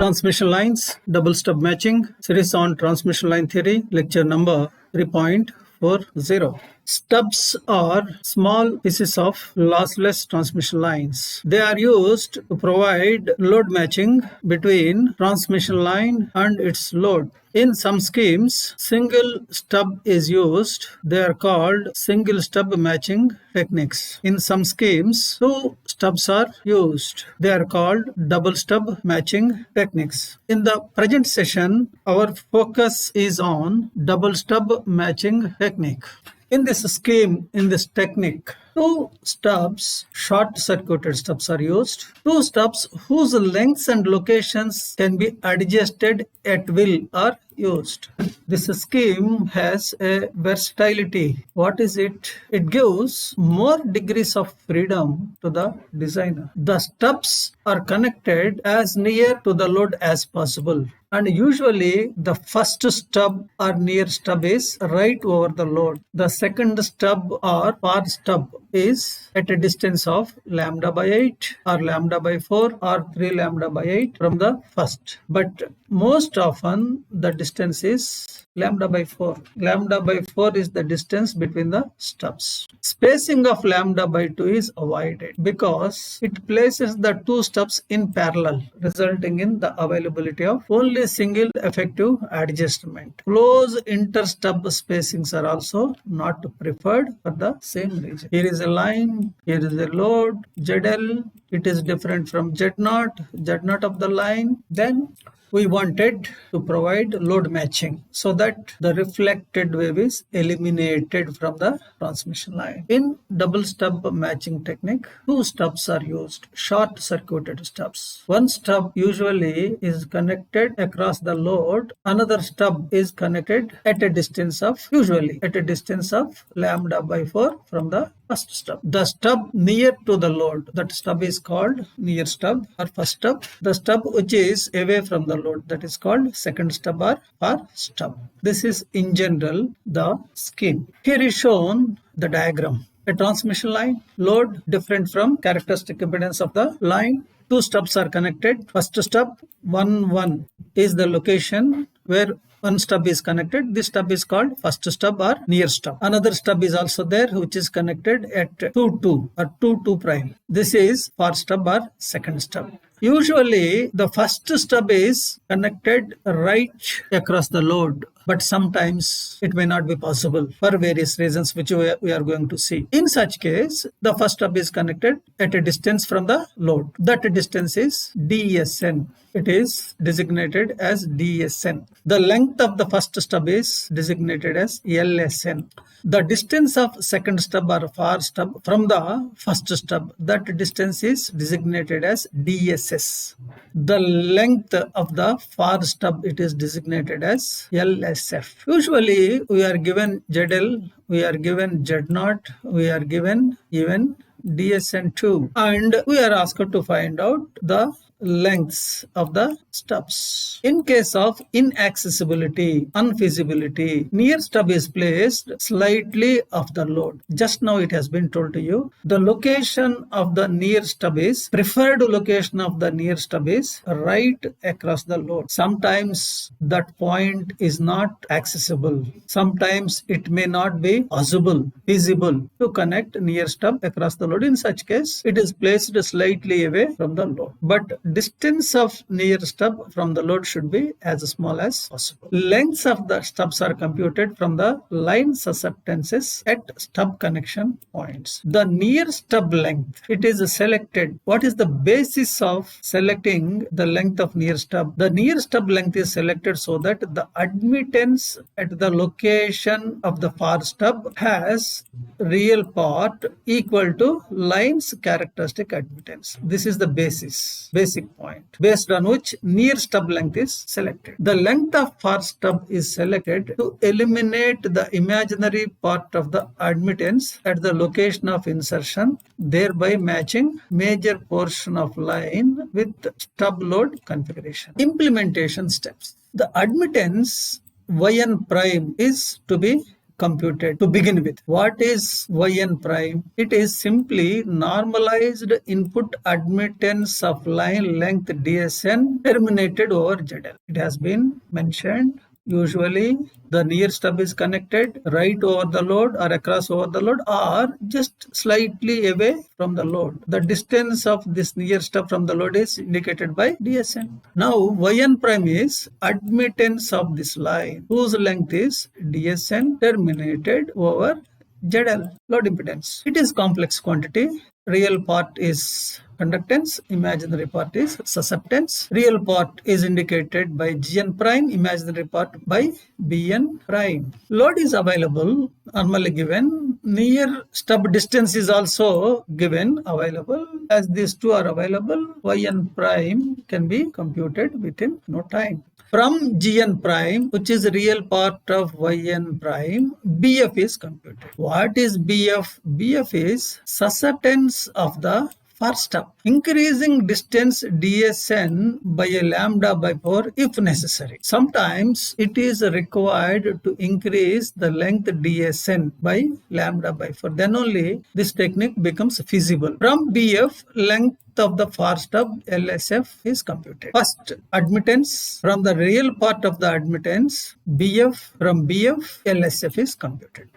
Transmission lines, double stub matching, series on transmission line theory, lecture number 3.40. Stubs are small pieces of lossless transmission lines. They are used to provide load matching between transmission line and its load. In some schemes, single stub is used. They are called single stub matching techniques. In some schemes, two stubs are used. They are called double stub matching techniques. In the present session, our focus is on double stub matching technique. In this scheme, in this technique, two stubs, short-circuited stubs are used. Two stubs whose lengths and locations can be adjusted at will are used. This scheme has a versatility. What is it? It gives more degrees of freedom to the designer. The stubs are connected as near to the load as possible. And usually the first stub or near stub is right over the load. The second stub or far stub is at a distance of lambda by 8 or lambda by 4 or 3 lambda by 8 from the first. But most often the distance is lambda by 4. Lambda by 4 is the distance between the stubs. Spacing of lambda by 2 is avoided because it places the two stubs in parallel, resulting in the availability of only single effective adjustment. Close inter-stub spacings are also not preferred for the same reason. Here is a line, here is a load, ZL, it is different from Z0, Z0 of the line. Then we wanted to provide load matching so that the reflected wave is eliminated from the transmission line. In double stub matching technique, two stubs are used, short circuited stubs. One stub usually is connected across the load. Another stub is connected at a distance of, usually at a distance of lambda by 4 from the first stub. The stub near to the load, that stub is called near stub or first stub. The stub which is away from the load, that is called second stub or far stub. This is in general the scheme. Here is shown the diagram. A transmission line, load different from characteristic impedance of the line. Two stubs are connected. First stub, 1 is the location where one stub is connected. This stub is called first stub or near stub. Another stub is also there which is connected at 2 or 2 prime. This is far stub or second stub. Usually the first stub is connected right across the load, but sometimes it may not be possible for various reasons which we are going to see. In such case, the first stub is connected at a distance from the load. That distance is DSN. It is designated as DSN. The length of the first stub is designated as LSN. The distance of second stub or far stub from the first stub, that distance is designated as DSS. The length of the far stub, it is designated as LSF. Usually we are given ZL, we are given Z0, we are given even DSN2, and we are asked to find out the lengths of the stubs. In case of inaccessibility, unfeasibility, near stub is placed slightly off the load. Just now it has been told to you, the location of the near stub is, preferred location of the near stub is right across the load. Sometimes that point is not accessible. Sometimes it may not be possible, feasible to connect near stub across the load. In such case, it is placed slightly away from the load. But distance of near stub from the load should be as small as possible. Lengths of the stubs are computed from the line susceptances at stub connection points. The near stub length, it is selected. What is the basis of selecting the length of near stub? The near stub length is selected so that the admittance at the location of the far stub has real part equal to line's characteristic admittance. This is the basic point based on which near stub length is selected. The length of far stub is selected to eliminate the imaginary part of the admittance at the location of insertion, thereby matching major portion of line with stub load configuration. Implementation steps. The admittance yn prime is to be computed to begin with. What is yn prime? It is simply normalized input admittance of line length dsn terminated over zl. It has been mentioned. Usually the near stub is connected right over the load or across over the load or just slightly away from the load. The distance of this near stub from the load is indicated by dsn. Now yn prime is admittance of this line whose length is dsn terminated over ZL, load impedance. It is complex quantity. Real part is conductance, imaginary part is susceptance. Real part is indicated by Gn prime, imaginary part by Bn prime. Load is available, normally given. Near stub distance is also given, available. As these two are available, Yn prime can be computed within no time. From Gn prime, which is real part of Yn prime, Bf is computed. What is Bf? Bf is susceptance of the far stub. Increasing distance dsn by a lambda by 4 if necessary. Sometimes it is required to increase the length dsn by lambda by 4. Then only this technique becomes feasible. From Bf, length of the far stub LSF is computed. First, admittance from the real part of the admittance Bf, from Bf LSF is computed.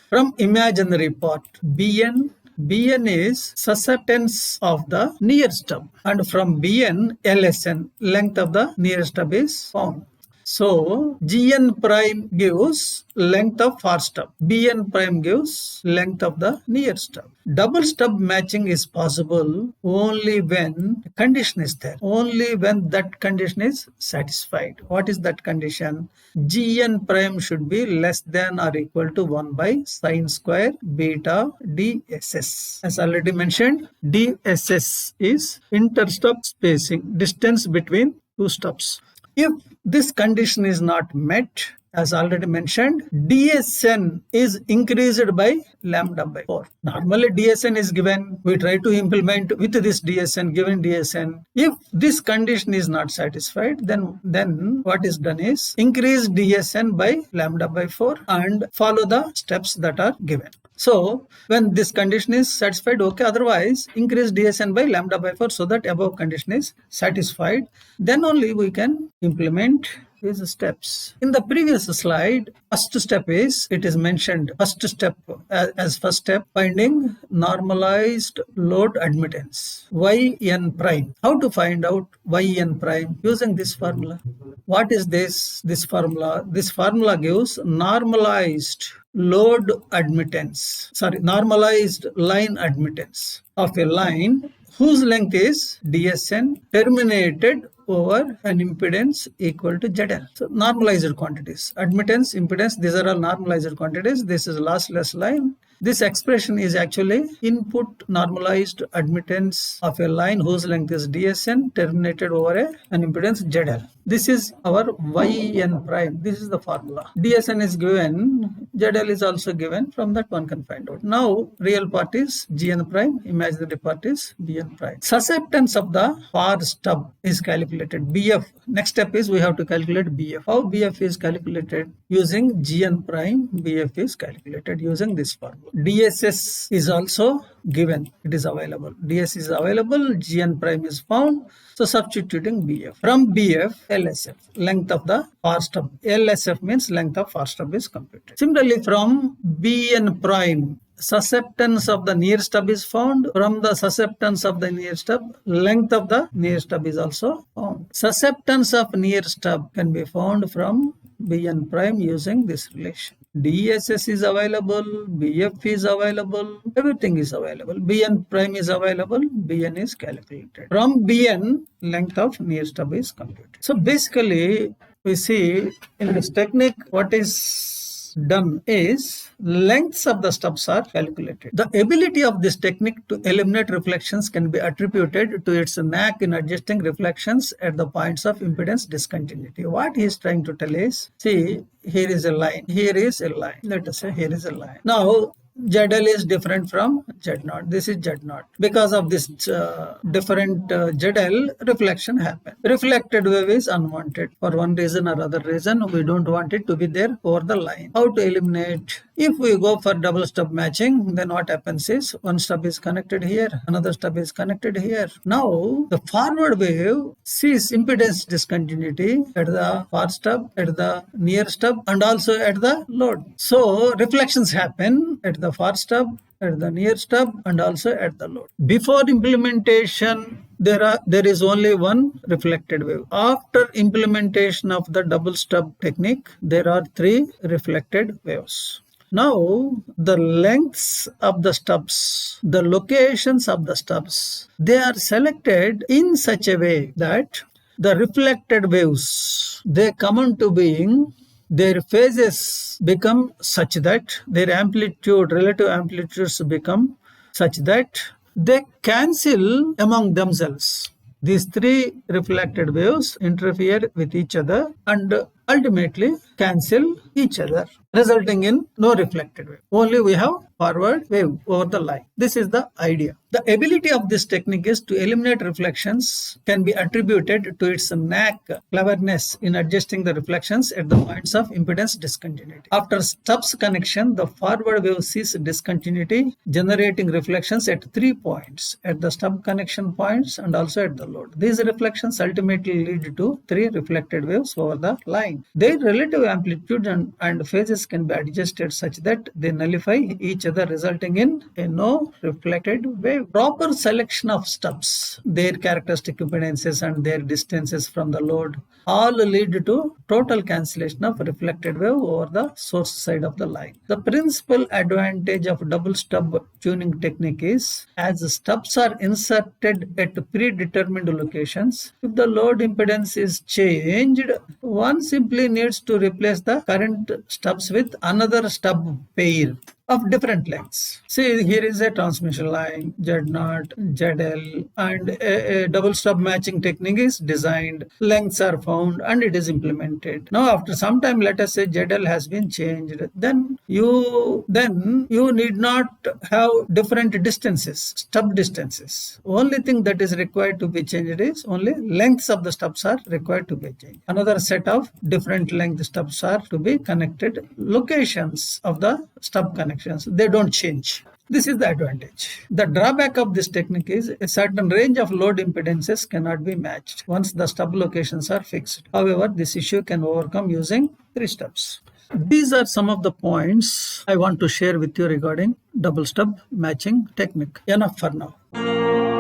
From imaginary part Bn is susceptance of the near stub, and from Bn LSN, length of the near stub is found. So Gn prime gives length of far stub, Bn prime gives length of the near stub. Double stub matching is possible only when condition is there, only when that condition is satisfied. What is that condition? Gn prime should be less than or equal to 1 by sine square beta dss. As already mentioned, dss is interstub spacing, distance between two stubs. If this condition is not met, as already mentioned, dsn is increased by lambda by 4. Normally dsn is given. We try to implement with this dsn, given dsn. If this condition is not satisfied, then what is done is increase dsn by lambda by 4 and follow the steps that are given. So when this condition is satisfied, okay, otherwise increase dsn by lambda by 4 so that above condition is satisfied. Then only we can implement these steps. In the previous slide, first step is, it is mentioned, first step, finding normalized load admittance, Yn prime. How to find out Yn prime? Using this formula. What is this formula? This formula gives normalized load admittance, normalized line admittance of a line whose length is dsn terminated over an impedance equal to ZL. So normalized quantities, admittance, impedance, these are all normalized quantities. This is lossless line. This expression is actually input normalized admittance of a line whose length is dsn terminated over an impedance ZL. This is our Yn prime. This is the formula. dsn is given, ZL is also given. From that one can find out. Now real part is Gn prime, imaginary part is Bn prime. Susceptance of the far stub is calculated. Bf. Next step is we have to calculate Bf. How Bf is calculated? Using Gn prime, Bf is calculated using this formula. DSS is also given. It is available. DS is available. Gn prime is found. So substituting Bf. From Bf, LSF, length of the far stub. LSF means length of far stub is computed. Similarly, from Bn prime, susceptance of the near stub is found. From the susceptance of the near stub, length of the near stub is also found. Susceptance of near stub can be found from Bn prime using this relation. DSS is available, Bf is available, everything is available. Bn prime is available, Bn is calculated. From Bn, length of near stub is computed. So basically, we see in this technique, what is done is lengths of the stubs are calculated. The ability of this technique to eliminate reflections can be attributed to its knack in adjusting reflections at the points of impedance discontinuity. What he is trying to tell is, see, here is a line, here is a line. Let us say here is a line. Now, ZL is different from Z0. This is Z0. Because of this different ZL, reflection happens. Reflected wave is unwanted. For one reason or other reason, we don't want it to be there over the line. How to eliminate If we go for double stub matching, then what happens is one stub is connected here, another stub is connected here. Now the forward wave sees impedance discontinuity at the far stub, at the near stub, and also at the load. So reflections happen at the far stub, at the near stub, and also at the load. Before implementation, there is only one reflected wave. After implementation of the double stub technique, there are 3 reflected waves. Now, the lengths of the stubs, the locations of the stubs, they are selected in such a way that the reflected waves, they come into being, their phases become such that their amplitude, relative amplitudes become such that they cancel among themselves. These 3 reflected waves interfere with each other and ultimately cancel each other, resulting in no reflected wave. Only we have forward wave over the line. This is the idea. The ability of this technique is to eliminate reflections can be attributed to its knack, cleverness in adjusting the reflections at the points of impedance discontinuity. After stubs connection, the forward wave sees discontinuity, generating reflections at 3 points, at the stub connection points and also at the load. These reflections ultimately lead to 3 reflected waves over the line. Their relative amplitude and phases can be adjusted such that they nullify each other, resulting in a no reflected wave. Proper selection of stubs, their characteristic impedances and their distances from the load all lead to total cancellation of reflected wave over the source side of the line. The principal advantage of double stub tuning technique is, as stubs are inserted at predetermined locations, if the load impedance is changed, one simply needs to replace the current stubs with another stub pair of different lengths. See, here is a transmission line, Z0, ZL, and a double stub matching technique is designed, lengths are found, and it is implemented. Now, after some time, let us say ZL has been changed, then you need not have different distances, stub distances. Only thing that is required to be changed is only lengths of the stubs are required to be changed. Another set of different length stubs are to be connected. Locations of the stub connections, they don't change. This is the advantage. The drawback of this technique is a certain range of load impedances cannot be matched once the stub locations are fixed. However, this issue can overcome using 3 stubs. These are some of the points I want to share with you regarding double stub matching technique. Enough for now.